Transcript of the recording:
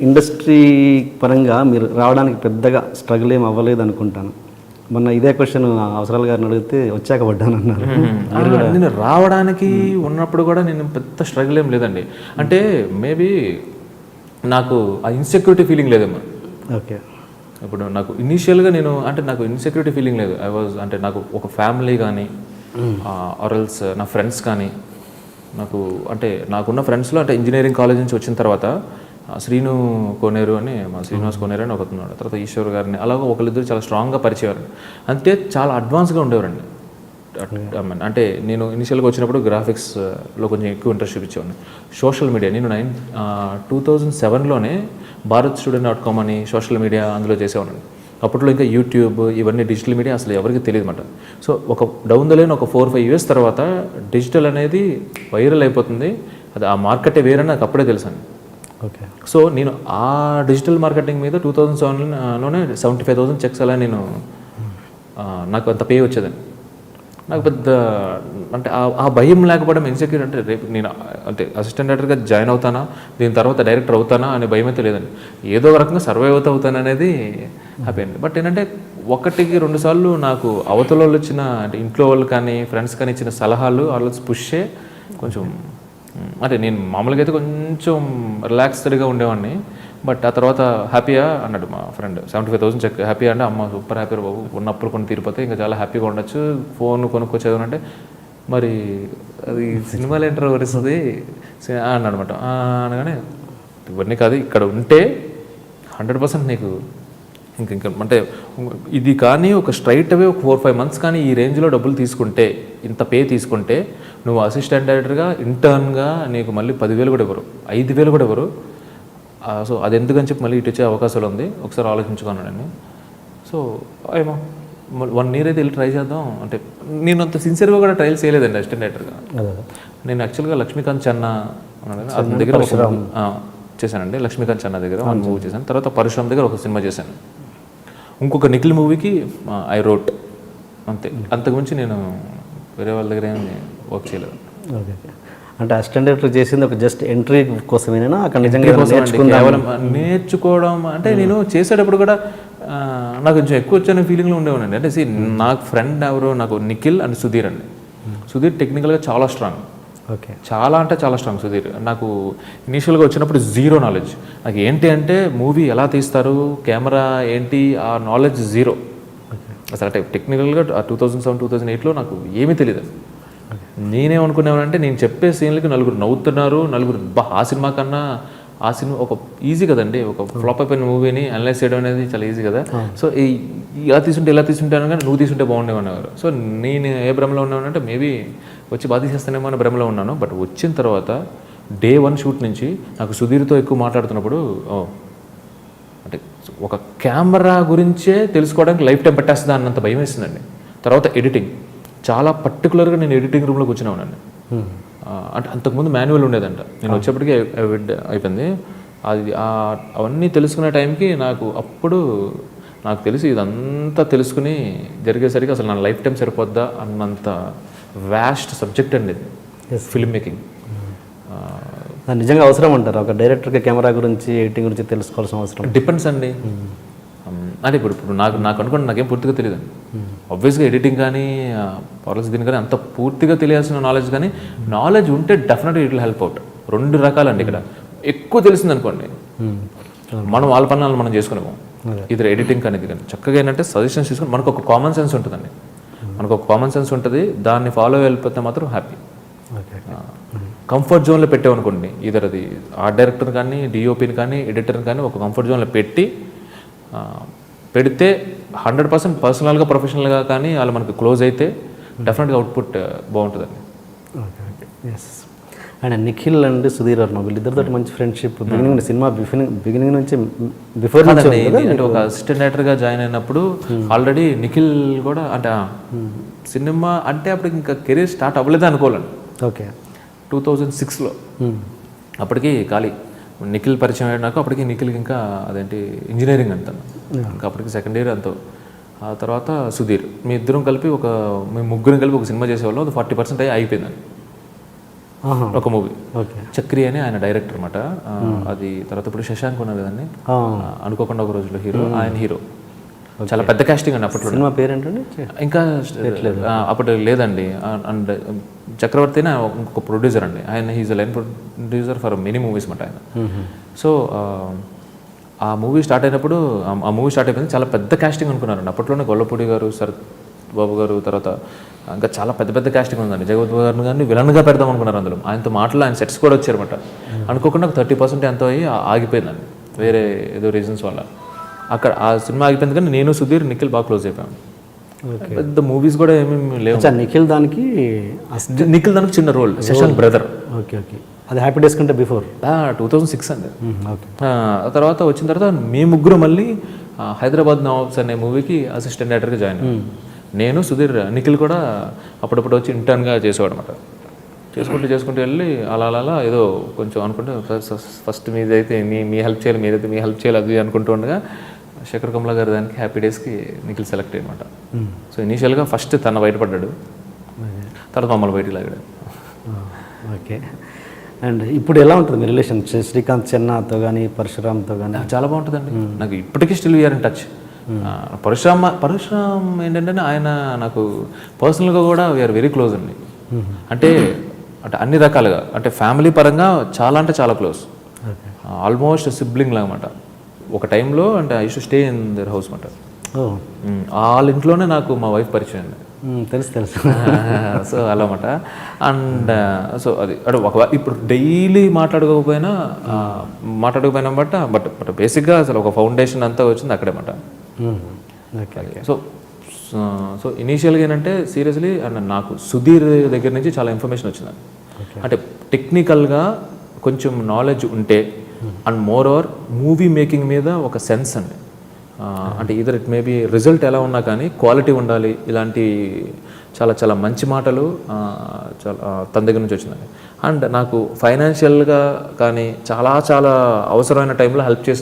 Industry పరంగా మీరు రావడానికి పెద్దగా స్ట్రగుల్ ఏం అవ్వలేదు అనుకుంటాను. మొన్న ఇదే క్వశ్చన్ అవసరాల గారిని అడిగితే వచ్చాక పడ్డాను అన్నారు. నేను రావడానికి ఉన్నప్పుడు కూడా నేను పెద్ద స్ట్రగుల్ ఏం లేదండి. అంటే మేబీ నాకు ఆ ఇన్సెక్యూరిటీ ఫీలింగ్ లేదేమో. ఓకే. ఇప్పుడు నాకు ఇనీషియల్గా నాకు ఇన్సెక్యూరిటీ ఫీలింగ్ లేదు. అంటే నాకు ఒక ఫ్యామిలీ కానీ ఆర్ఎల్స్ నా ఫ్రెండ్స్ కానీ నాకున్న ఫ్రెండ్స్లో ఇంజనీరింగ్ కాలేజ్ నుంచి వచ్చిన తర్వాత శ్రీను కోనేరు అని శ్రీనివాస్ కోనేరు అని ఒకతున్నాడు, తర్వాత ఈశ్వర్ గారిని అలాగే ఒకరిద్దరు చాలా స్ట్రాంగ్గా పరిచేవారు. అంటే చాలా అడ్వాన్స్గా ఉండేవారండి. అంటే నేను ఇనిషియల్గా వచ్చినప్పుడు గ్రాఫిక్స్లో కొంచెం ఎక్కువ ఇంట్రెస్ట్ చూపించేవాడిని. సోషల్ మీడియా నేను 2007లోనే bharatstudent.com అని సోషల్ మీడియా అందులో చేసేవాడిని. అప్పట్లో ఇంకా యూట్యూబ్ ఇవన్నీ డిజిటల్ మీడియా అసలు ఎవరికి తెలియదు అన్నమాట. సో ఒక డౌన్ ద లైన్ ఒక 4-5 years తర్వాత డిజిటల్ అనేది వైరల్ అయిపోతుంది, అది ఆ మార్కెటే వేరని నాకు అప్పుడే తెలుసండి. ఓకే. సో నేను ఆ డిజిటల్ మార్కెటింగ్ మీద 2007లోనే 75,000 చెక్స్ అలా నాకు అంత పే వచ్చేదండి. నాకు పెద్ద ఆ భయం లేకపోవడం ఇన్సెక్యూర్ అంటే రేపు నేను అసిస్టెంట్ డైరెక్టర్గా జాయిన్ అవుతానా, దీని తర్వాత డైరెక్టర్ అవుతానా అనే భయం అయితే లేదండి. ఏదో ఒక రకంగా సర్వైవ్ అవుతాను అనేది హ్యాపీ అండి. బట్ ఏంటంటే 1-2 సార్లు నాకు అవతల వాళ్ళు ఇచ్చిన ఇంట్లో వాళ్ళు కానీ ఫ్రెండ్స్ కానీ ఇచ్చిన సలహాలు వాళ్ళు పుష్షే కొంచెం నేను మామూలుగా అయితే కొంచెం రిలాక్స్డ్గా ఉండేవాడిని. బట్ ఆ తర్వాత హ్యాపీయా అన్నాడు మా ఫ్రెండ్, 75,000 చెక్ హ్యాపీయా అంటే అమ్మ సూపర్ హ్యాపీ బాబు, ఉన్నప్పుడు కొన్ని తీరిపోతే ఇంకా చాలా హ్యాపీగా ఉండొచ్చు, ఫోన్ కొనుక్కొచ్చేది అంటే మరి అది సినిమాలు ఎంటర్ వరుస్తుంది అన్నాడు అనమాట. అనగానే ఇవన్నీ కాదు, ఇక్కడ ఉంటే 100% నీకు ఇంకా ఇది కానీ ఒక స్ట్రైట్ అవే ఒక 4-5 months కానీ ఈ రేంజ్లో డబ్బులు తీసుకుంటే, ఇంత పే తీసుకుంటే నువ్వు అసిస్టెంట్ డైరెక్టర్గా ఇంటర్న్గా నీకు మళ్ళీ 10,000 కూడా ఇవ్వరు, 5,000 కూడా ఇవ్వరు. సో అది ఎందుకని చెప్పి మళ్ళీ ఇటు వచ్చే అవకాశాలు ఉంది, ఒకసారి ఆలోచించుకున్నాను. సో ఏమో 1 year అయితే వెళ్ళి ట్రై చేద్దాం అంటే నేను అంత సిన్సియర్గా కూడా ట్రయల్స్ చేయలేదండి అసిస్టెంట్ డైరెక్టర్గా. నేను యాక్చువల్గా లక్ష్మీకాంత్ చెన్నా అతని దగ్గర చేశానండి. లక్ష్మీకాంత్ చెన్నా దగ్గర 1 మూవీ చేశాను, తర్వాత పరశురామ్ దగ్గర ఒక సినిమా చేశాను, ఇంకొక నిఖిల్ మూవీకి ఐ రోట్, అంతే. అంతకుమించి నేను వేరే వాళ్ళ దగ్గర ఏమి వర్క్ చేయలేదు. ఓకే. అంటే అసిస్టెంట్ డైరెక్టర్ చేసింది ఒక జస్ట్ ఎంట్రీ కోసమేనా? అక్కడ నిజంగా కేవలం నేర్చుకోవడం అంటే నేను చేసేటప్పుడు కూడా నాకు కొంచెం ఎక్కువ వచ్చే ఫీలింగ్లో ఉండేవానండి. అంటే నాకు ఫ్రెండ్ ఎవరు, నాకు నిఖిల్ అండ్ సుధీర్ అండి. సుధీర్ టెక్నికల్గా చాలా స్ట్రాంగ్. ఓకే. చాలా అంటే చాలా స్ట్రాంగ్ సుధీర్. నాకు ఇనీషియల్గా వచ్చినప్పుడు 0 knowledge. నాకు ఏంటి అంటే మూవీ ఎలా తీస్తారు, కెమెరా ఏంటి, ఆ నాలెడ్జ్ 0 అసలు. అంటే టెక్నికల్గా 2007-2008లో నాకు ఏమీ తెలియదు. నేనేమనుకునేవానంటే నేను చెప్పే సీన్లకి 9 నవ్వుతున్నారు, 9 ఆ సినిమా కన్నా ఆ సినిమా ఒక ఈజీ కదండి, ఒక ఫ్లాప్ అయిపోయిన మూవీని అనలైజ్ చేయడం అనేది చాలా ఈజీ కదా. సో ఇలా తీసుంటాను కానీ నువ్వు తీసుంటే బాగుండేవన్నారు. సో నేను ఏ భ్రమలో ఉన్నానంటే మేబీ వచ్చి బాధ తీసేస్తానేమో అని భ్రమలో ఉన్నాను. బట్ వచ్చిన తర్వాత Day 1 షూట్ నుంచి నాకు సుధీర్తో ఎక్కువ మాట్లాడుతున్నప్పుడు అంటే ఒక కెమెరా గురించే తెలుసుకోవడానికి లైఫ్ టైం పట్టేస్తుందా అన్నంత భయం వేస్తుందండి. తర్వాత ఎడిటింగ్ చాలా పర్టికులర్గా నేను ఎడిటింగ్ రూమ్లో కూర్చున్నానండి. అంటే అంతకుముందు మాన్యువల్ ఉండేదంట, నేను వచ్చేప్పటికీ అయిపోయింది అది. అవన్నీ తెలుసుకునే టైంకి అప్పుడు నాకు తెలిసి ఇదంతా తెలుసుకుని జరిగేసరికి అసలు నా లైఫ్ టైం సరిపోద్దా అన్నంత వ్యాస్ట్ సబ్జెక్ట్ అండి ఫిల్మ్ మేకింగ్. నిజంగా అవసరం అంటారు ఒక డైరెక్టర్కి కెమెరా గురించి ఎడిటింగ్ గురించి తెలుసుకోవాల్సిన అవసరం? డిపెండ్స్ అండి. అంటే ఇప్పుడు నాకు అనుకోండి నాకేం పూర్తిగా తెలియదు. ఆబ్వియస్గా ఎడిటింగ్ కానీ పాలసీ దీని కానీ అంత పూర్తిగా తెలియాల్సిన నాలెడ్జ్ కానీ నాలెడ్జ్ ఉంటే డెఫినెట్గా ఇట్ విల్ హెల్ప్ అవుట్. 2 రకాలండి. ఇక్కడ ఎక్కువ తెలిసింది అనుకోండి మనం వాళ్ళ పనులు మనం చేసుకునేమో, ఇది ఎడిటింగ్ కానీ ఇది కానీ చక్కగా ఏంటంటే సజెషన్స్ తీసుకుని మనకు ఒక కామన్ సెన్స్ ఉంటుందండి. మనకు ఒక కామన్ సెన్స్ ఉంటుంది, దాన్ని ఫాలో వెళ్ళిపోతే మాత్రం హ్యాపీ. కంఫర్ట్ జోన్లో పెట్టామనుకోండి, ఇదర్ అది ఆర్ట్ డైరెక్టర్ కానీ డిఓపిని కానీ ఎడిటర్ని కానీ ఒక కంఫర్ట్ జోన్లో పెడితే 100% పర్సనల్గా ప్రొఫెషనల్గా కానీ వాళ్ళు మనకు క్లోజ్ అయితే డెఫినెట్గా అవుట్పుట్ బాగుంటుందండి. అండ్ నిఖిల్ అండ్ సుధీర్ వర్మ వీళ్ళిద్దరితో మంచి ఫ్రెండ్షిప్ బిగినింగ్ సినిమా బిగినింగ్ నుంచి బిఫోర్ అంటే ఒక అసిస్టెంట్ డైరెక్టర్గా జాయిన్ అయినప్పుడు ఆల్రెడీ నిఖిల్ కూడా అంటే సినిమా అంటే అప్పటికి ఇంకా కెరీర్ స్టార్ట్ అవ్వలేదు అనుకోవాలండి. ఓకే. 2006లో అప్పటికి ఖాళీ నిఖిల్ పరిచయం అయినాక అప్పటికి నిఖిల్కి ఇంకా అదేంటి ఇంజనీరింగ్ అంటాను, ఇంకా అప్పటికి 2nd year అంతా. ఆ తర్వాత సుధీర్, మీ ముగ్గురం కలిపి ఒక సినిమా చేసేవాళ్ళం, అది 40% అయిపోయిందండి. ఒక మూవీ. ఓకే. చక్రి అని ఆయన డైరెక్టర్ అనమాట. అది తర్వాత ఇప్పుడు శశాంక్ ఉన్నారు కదండి, అనుకోకుండా ఒక రోజులో హీరో, ఆయన హీరో. చాలా పెద్ద కాస్టింగ్ అండి అప్పట్లో. సినిమా పేరేంటండి? ఇంకా అప్పుడు లేదండి. అండ్ చక్రవర్తి అని ఇంకొక ప్రొడ్యూసర్ అండి, ఆయన he's line producer for many movies అనమాట ఆయన. సో ఆ మూవీ స్టార్ట్ అయినప్పుడు, ఆ మూవీ స్టార్ట్ అయిపోయింది, చాలా పెద్ద కాస్టింగ్ అనుకున్నారండి అప్పట్లోనే. గొల్లపూడి గారు, శరత్ బాబు గారు, తర్వాత ఇంకా చాలా పెద్ద పెద్ద కాస్టింగ్ ఉందండి. జగవత్ గారిని కానీ విలన్గా పెడదాం అనుకున్నారు అందులో. ఆయనతో మాటలు, ఆయన సెట్స్ కూడా వచ్చారన్నమాట. అనుకోకుండా 30% ఎంతో అయ్యి ఆగిపోయిందండి వేరే ఏదో రీజన్స్ వల్ల. అక్కడ ఆ సినిమా ఆగిపోయింది, కానీ నేను, సుధీర్, నిఖిల్ బాగా క్లోజ్ అయిపోయాను. పెద్ద మూవీస్ కూడా ఏమేమి లేవు. నిఖిల్ దానికి చిన్న role, Shashank brother. Okay okay. అది హ్యాపీ డేస్ కంటే బిఫోర్ 2006 అండి. ఓకే. తర్వాత వచ్చిన తర్వాత మీ ముగ్గురు మళ్ళీ హైదరాబాద్ నవాబ్స్ అనే మూవీకి అసిస్టెంట్ డైరెక్టర్గా జాయిన్ అయ్యాను. నేను, సుధీర్, నిఖిల్ కూడా అప్పుడప్పుడు వచ్చి ఇంటర్న్గా చేసేవాడు అనమాట. చేసుకుంటూ వెళ్ళి అలా ఏదో కొంచెం అనుకుంటే ఫస్ట్ మీదైతే మీ హెల్ప్ చేయాలి, మీరైతే మీ హెల్ప్ చేయాలి, అది అనుకుంటూ ఉండగా శేఖర్ కమలా గారి దానికి హ్యాపీ డేస్కి నిఖిల్ సెలెక్ట్ అయ్యనమాట. సో ఇనీషియల్గా ఫస్ట్ తన బయటపడ్డాడు, తర్వాత మమ్మల్ని బయటికి లాగాడు. ఓకే. అండ్ ఇప్పుడు ఎలా ఉంటుంది మీ రిలేషన్ శ్రీకాంత్ చెన్నాతో కానీ పరశురామ్తో కానీ? చాలా బాగుంటుందండి. నాకు ఇప్పటికీ still we're in touch. Parashuram ఏంటంటే ఆయన నాకు పర్సనల్గా కూడా వీఆర్ వెరీ క్లోజ్ అండి. అంటే అన్ని రకాలుగా, అంటే ఫ్యామిలీ పరంగా చాలా క్లోజ్, ఆల్మోస్ట్ సిబ్లింగ్ లాగా అన్నమాట. ఒక టైంలో అంటే I to stay in their house అన్నమాట. వాళ్ళ ఇంట్లోనే నాకు మా వైఫ్ పరిచయం అండి. తెలుసు. సో అలా అన్నమాట. అండ్ సో అది అంటే ఇప్పుడు డైలీ మాట్లాడుకోకపోయినా బట్ బేసిక్గా అసలు ఒక ఫౌండేషన్ అంతా వచ్చింది అక్కడే అన్నమాట. సో ఇనీషియల్గా ఏంటంటే సీరియస్లీ అండ్ నాకు సుధీర్ దగ్గర నుంచి చాలా ఇన్ఫర్మేషన్ వచ్చిందండి. అంటే టెక్నికల్గా కొంచెం నాలెడ్జ్ ఉంటే and more over movie making మీద ఒక సెన్స్ అండి. అంటే ఇదర్ ఇట్ మేబీ రిజల్ట్ ఎలా ఉన్నా కానీ క్వాలిటీ ఉండాలి, ఇలాంటి చాలా మంచి మాటలు తన దగ్గర నుంచి వచ్చిందండి. అండ్ నాకు ఫైనాన్షియల్గా కానీ చాలా అవసరమైన టైంలో హెల్ప్ చేసి